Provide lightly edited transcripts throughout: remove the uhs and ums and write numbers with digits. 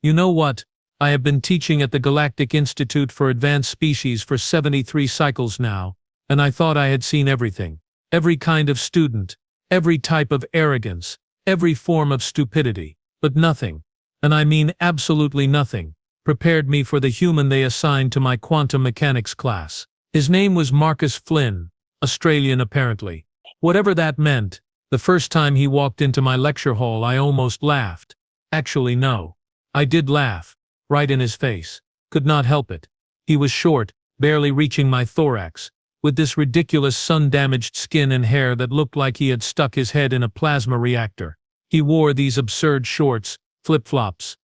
You know what? I have been teaching at the Galactic Institute for Advanced Species for 73 cycles now, and I thought I had seen everything. Every kind of student, every type of arrogance, every form of stupidity. But nothing, and I mean absolutely nothing, prepared me for the human they assigned to my quantum mechanics class. His name was Marcus Flynn, Australian apparently. Whatever that meant, the first time he walked into my lecture hall I almost laughed. Actually no. I did laugh, right in his face. Could not help it. He was short, barely reaching my thorax, with this ridiculous sun-damaged skin and hair that looked like he had stuck his head in a plasma reactor. He wore these absurd shorts, flip-flops,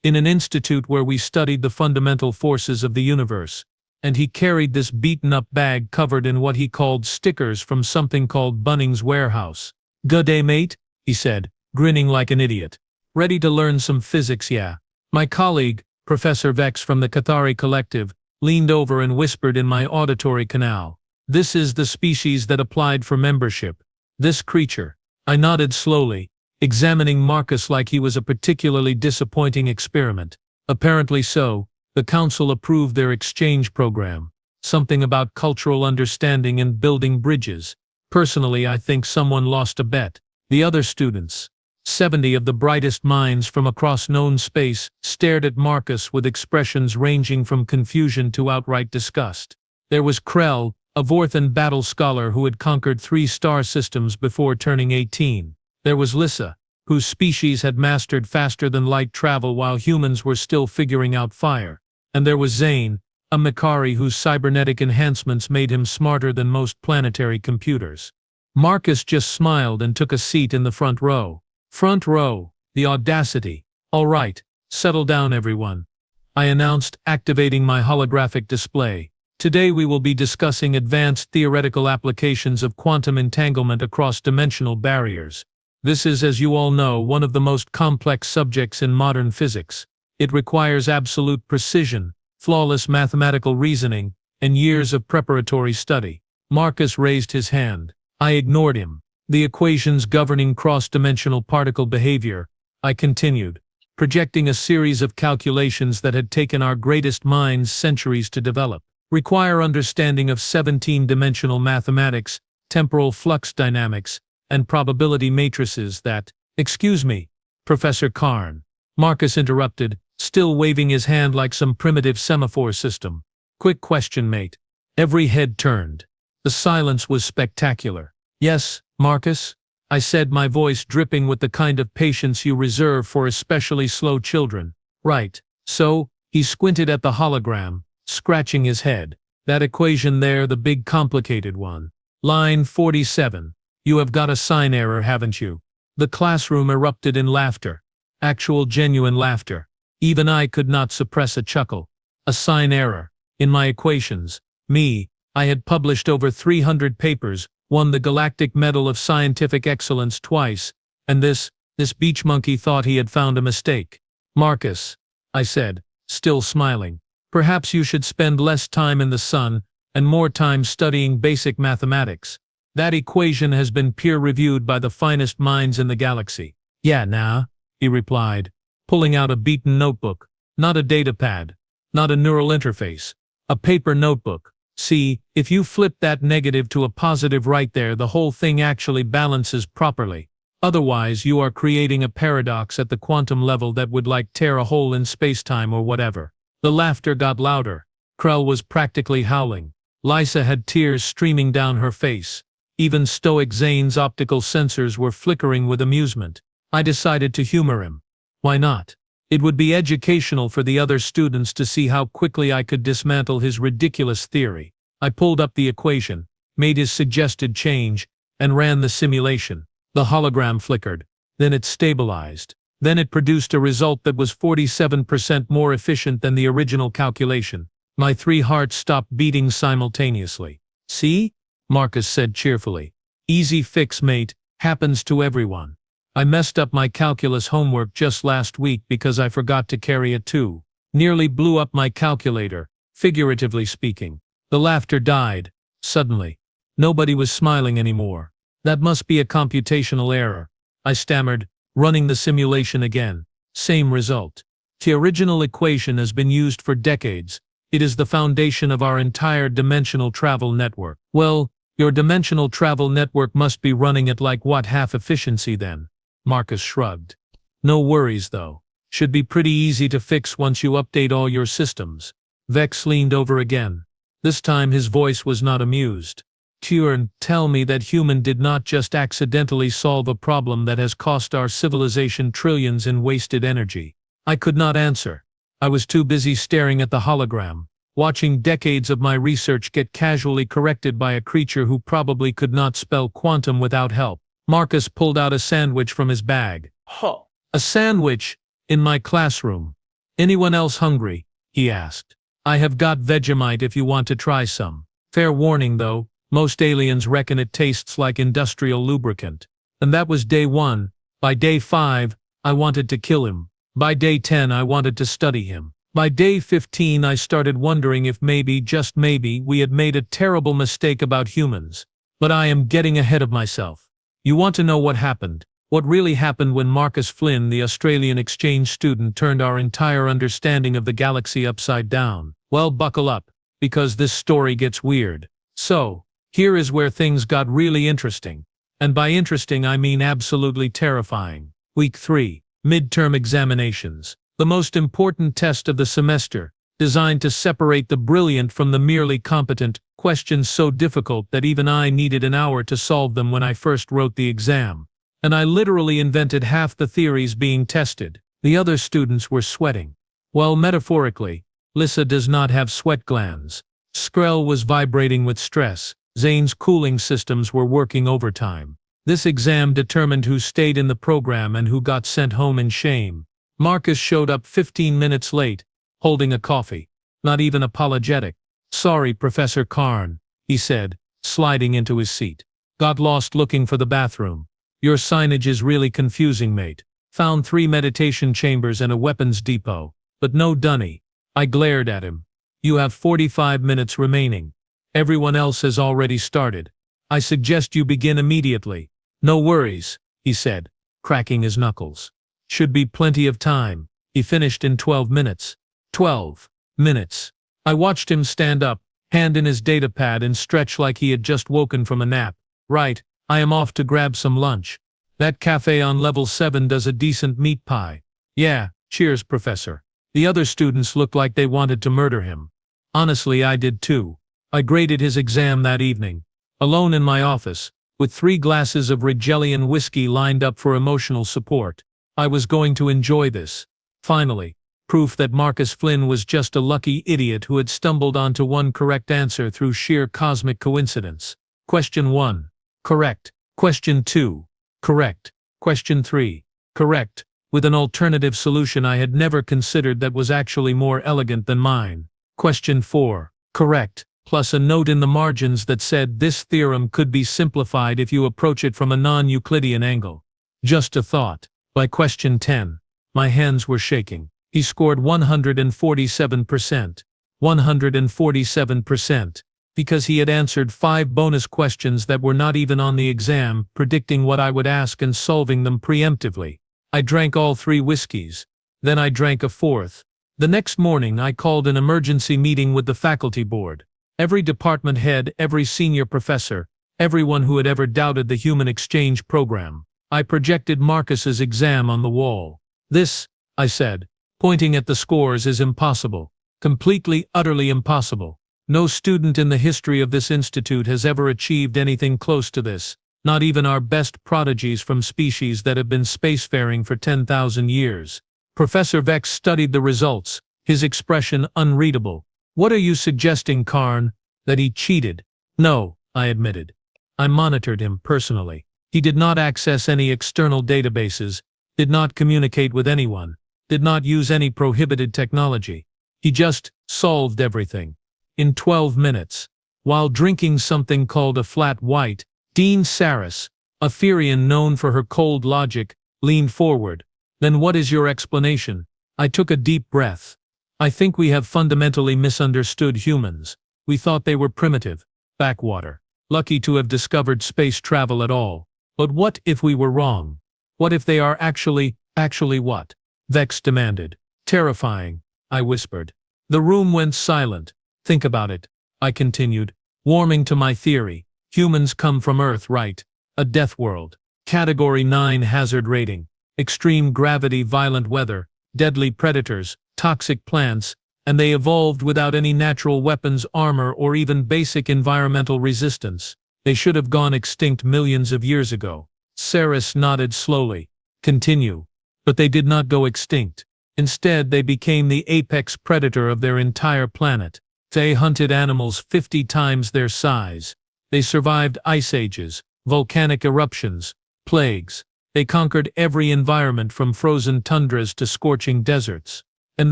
in an institute where we studied the fundamental forces of the universe, and he carried this beaten-up bag covered in what he called stickers from something called Bunnings Warehouse. "Good day, mate," he said, grinning like an idiot. "Ready to learn some physics, yeah?" My colleague, Professor Vex from the Cathari Collective, leaned over and whispered in my auditory canal. "This is the species that applied for membership. This creature." I nodded slowly, examining Marcus like he was a particularly disappointing experiment. Apparently so. The council approved their exchange program. Something about cultural understanding and building bridges. Personally, I think someone lost a bet. The other students, 70 of the brightest minds from across known space, stared at Marcus with expressions ranging from confusion to outright disgust. There was Krell, a Vorthan battle scholar who had conquered 3 star systems before turning 18. There was Lissa, whose species had mastered faster-than-light travel while humans were still figuring out fire. And there was Zane, a Mikari whose cybernetic enhancements made him smarter than most planetary computers. Marcus just smiled and took a seat in the front row. Front row, the audacity. "All right, settle down everyone," I announced, activating my holographic display. "Today we will be discussing advanced theoretical applications of quantum entanglement across dimensional barriers. This is, as you all know, one of the most complex subjects in modern physics. It requires absolute precision, flawless mathematical reasoning, and years of preparatory study." Marcus raised his hand. I ignored him. "The equations governing cross-dimensional particle behavior," I continued, projecting a series of calculations that had taken our greatest minds centuries to develop, "require understanding of 17-dimensional mathematics, temporal flux dynamics, and probability matrices that—" "Excuse me, Professor Karn," Marcus interrupted, still waving his hand like some primitive semaphore system. "Quick question, mate." Every head turned. The silence was spectacular. "Yes, Marcus?" I said, my voice dripping with the kind of patience you reserve for especially slow children. "Right. So," he squinted at the hologram, scratching his head. "That equation there, the big complicated one. Line 47. You have got a sign error, haven't you?" The classroom erupted in laughter. Actual genuine laughter. Even I could not suppress a chuckle. A sign error. In my equations. Me. I had published over 300 papers, won the Galactic Medal of Scientific Excellence twice, and this beach monkey thought he had found a mistake. "Marcus," I said, still smiling, "perhaps you should spend less time in the sun and more time studying basic mathematics. That equation has been peer-reviewed by the finest minds in the galaxy." "Yeah, nah," he replied, pulling out a beaten notebook. "Not a datapad, not a neural interface, a paper notebook. See, if you flip that negative to a positive right there, the whole thing actually balances properly. Otherwise, you are creating a paradox at the quantum level that would like tear a hole in space-time or whatever." The laughter got louder. Krell was practically howling. Lysa had tears streaming down her face. Even stoic Zane's optical sensors were flickering with amusement. I decided to humor him. Why not? It would be educational for the other students to see how quickly I could dismantle his ridiculous theory. I pulled up the equation, made his suggested change, and ran the simulation. The hologram flickered. Then it stabilized. Then it produced a result that was 47% more efficient than the original calculation. My 3 hearts stopped beating simultaneously. "See?" Marcus said cheerfully. "Easy fix, mate. Happens to everyone. I messed up my calculus homework just last week because I forgot to carry a 2. Nearly blew up my calculator, figuratively speaking." The laughter died. Suddenly. Nobody was smiling anymore. "That must be a computational error," I stammered, running the simulation again. Same result. The original equation has been used for decades. It is the foundation of our entire dimensional travel network. Well, your dimensional travel network must be running at like what, half efficiency then? Marcus shrugged. No worries though. Should be pretty easy to fix once you update all your systems. Vex leaned over again. This time his voice was not amused. Turn, tell me that human did not just accidentally solve a problem that has cost our civilization trillions in wasted energy. I could not answer. I was too busy staring at the hologram, watching decades of my research get casually corrected by a creature who probably could not spell quantum without help. Marcus pulled out a sandwich from his bag. Huh. A sandwich? In my classroom. Anyone else hungry? He asked. I have got Vegemite if you want to try some. Fair warning though, most aliens reckon it tastes like industrial lubricant. And that was day 1. By day 5, I wanted to kill him. By day 10 I wanted to study him. By day 15 I started wondering if maybe, just maybe, we had made a terrible mistake about humans. But I am getting ahead of myself. You want to know what happened? What really happened when Marcus Flynn, the Australian exchange student, turned our entire understanding of the galaxy upside down? Well, buckle up, because this story gets weird. So, here is where things got really interesting. And by interesting I mean absolutely terrifying. Week 3. Midterm examinations. The most important test of the semester, designed to separate the brilliant from the merely competent, questions so difficult that even I needed an hour to solve them when I first wrote the exam. And I literally invented half the theories being tested. The other students were sweating. Well, metaphorically, Lissa does not have sweat glands. Skrell was vibrating with stress. Zane's cooling systems were working overtime. This exam determined who stayed in the program and who got sent home in shame. Marcus showed up 15 minutes late, holding a coffee. Not even apologetic. Sorry, Professor Karn, he said, sliding into his seat. Got lost looking for the bathroom. Your signage is really confusing, mate. Found 3 meditation chambers and a weapons depot, but no dunny. I glared at him. You have 45 minutes remaining. Everyone else has already started. I suggest you begin immediately. No worries, he said, cracking his knuckles. Should be plenty of time. He finished in 12 minutes. 12 minutes. I watched him stand up, hand in his datapad, and stretch like he had just woken from a nap. Right, I am off to grab some lunch. That cafe on level 7 does a decent meat pie. Yeah, cheers, Professor. The other students looked like they wanted to murder him. Honestly, I did too. I graded his exam that evening, alone in my office, with 3 glasses of Rigellian whiskey lined up for emotional support. I was going to enjoy this. Finally, proof that Marcus Flynn was just a lucky idiot who had stumbled onto one correct answer through sheer cosmic coincidence. Question 1. Correct. Question 2. Correct. Question 3. Correct, with an alternative solution I had never considered that was actually more elegant than mine. Question 4. Correct, plus a note in the margins that said this theorem could be simplified if you approach it from a non-Euclidean angle. Just a thought. By question 10, my hands were shaking. He scored 147%. 147%. Because he had answered 5 bonus questions that were not even on the exam, predicting what I would ask and solving them preemptively. I drank all 3 whiskeys. Then I drank a 4th. The next morning I called an emergency meeting with the faculty board. Every department head, every senior professor, everyone who had ever doubted the human exchange program. I projected Marcus's exam on the wall. This, I said, pointing at the scores, is impossible. Completely, utterly impossible. No student in the history of this institute has ever achieved anything close to this, not even our best prodigies from species that have been spacefaring for 10,000 years. Professor Vex studied the results, his expression unreadable. What are you suggesting, Karn? That he cheated? No, I admitted. I monitored him personally. He did not access any external databases, did not communicate with anyone, did not use any prohibited technology. He just solved everything. In 12 minutes. While drinking something called a flat white, Dean Saris, a Therian known for her cold logic, leaned forward. Then what is your explanation? I took a deep breath. I think we have fundamentally misunderstood humans. We thought they were primitive, backwater, lucky to have discovered space travel at all. But what if we were wrong? What if they are actually what? Vex demanded. Terrifying, I whispered. The room went silent. Think about it, I continued, warming to my theory. Humans come from Earth, right? A death world. Category 9 hazard rating. Extreme gravity, violent weather, deadly predators, toxic plants, and they evolved without any natural weapons, armor, or even basic environmental resistance. They should have gone extinct millions of years ago. Saris nodded slowly. Continue. But they did not go extinct. Instead, they became the apex predator of their entire planet. They hunted animals 50 times their size. They survived ice ages, volcanic eruptions, plagues. They conquered every environment from frozen tundras to scorching deserts. And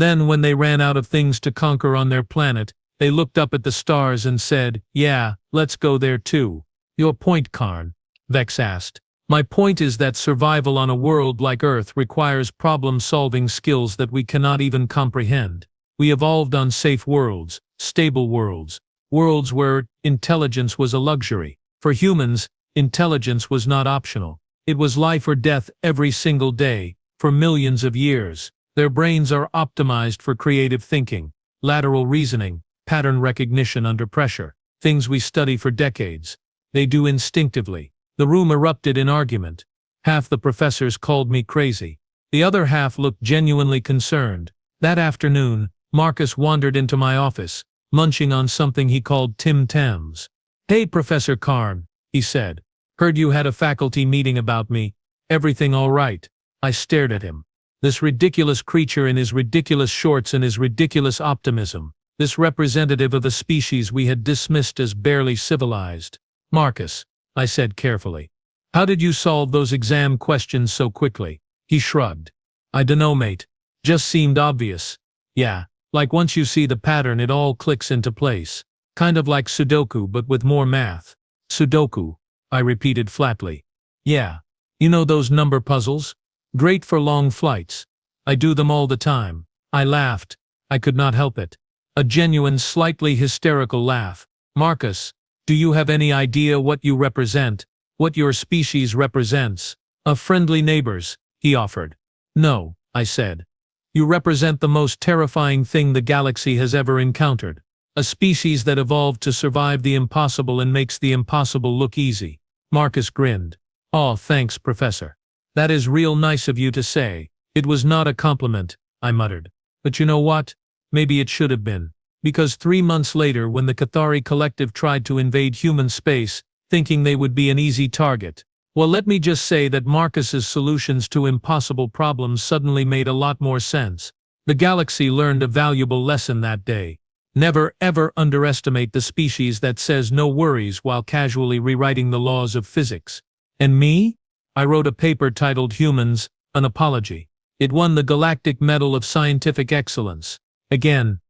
then when they ran out of things to conquer on their planet, they looked up at the stars and said, "Yeah, let's go there too." Your point, Karn? Vex asked. My point is that survival on a world like Earth requires problem-solving skills that we cannot even comprehend. We evolved on safe worlds, stable worlds, worlds where intelligence was a luxury. For humans, intelligence was not optional. It was life or death every single day, for millions of years. Their brains are optimized for creative thinking, lateral reasoning, pattern recognition under pressure, things we study for decades. They do instinctively. The room erupted in argument. Half the professors called me crazy. The other half looked genuinely concerned. That afternoon, Marcus wandered into my office, munching on something he called Tim Tams. "Hey, Professor Karn," he said. "Heard you had a faculty meeting about me. Everything all right?" I stared at him. This ridiculous creature in his ridiculous shorts and his ridiculous optimism. This representative of a species we had dismissed as barely civilized. "Marcus," I said carefully, "how did you solve those exam questions so quickly?" He shrugged. "I dunno, mate. Just seemed obvious. Yeah, like once you see the pattern it all clicks into place. Kind of like Sudoku but with more math." "Sudoku," I repeated flatly. "Yeah. You know those number puzzles? Great for long flights. I do them all the time." I laughed. I could not help it. A genuine, slightly hysterical laugh. "Marcus, do you have any idea what you represent, what your species represents?" "A friendly neighbors," he offered. "No," I said. "You represent the most terrifying thing the galaxy has ever encountered. A species that evolved to survive the impossible and makes the impossible look easy." Marcus grinned. "Aw, thanks, Professor. That is real nice of you to say." "It was not a compliment," I muttered. "But you know what? Maybe it should have been. Because 3 months later when the Cathari Collective tried to invade human space, thinking they would be an easy target, well, let me just say that Marcus's solutions to impossible problems suddenly made a lot more sense. The galaxy learned a valuable lesson that day. Never ever underestimate the species that says no worries while casually rewriting the laws of physics. And me? I wrote a paper titled Humans, An Apology. It won the Galactic Medal of Scientific Excellence. Again,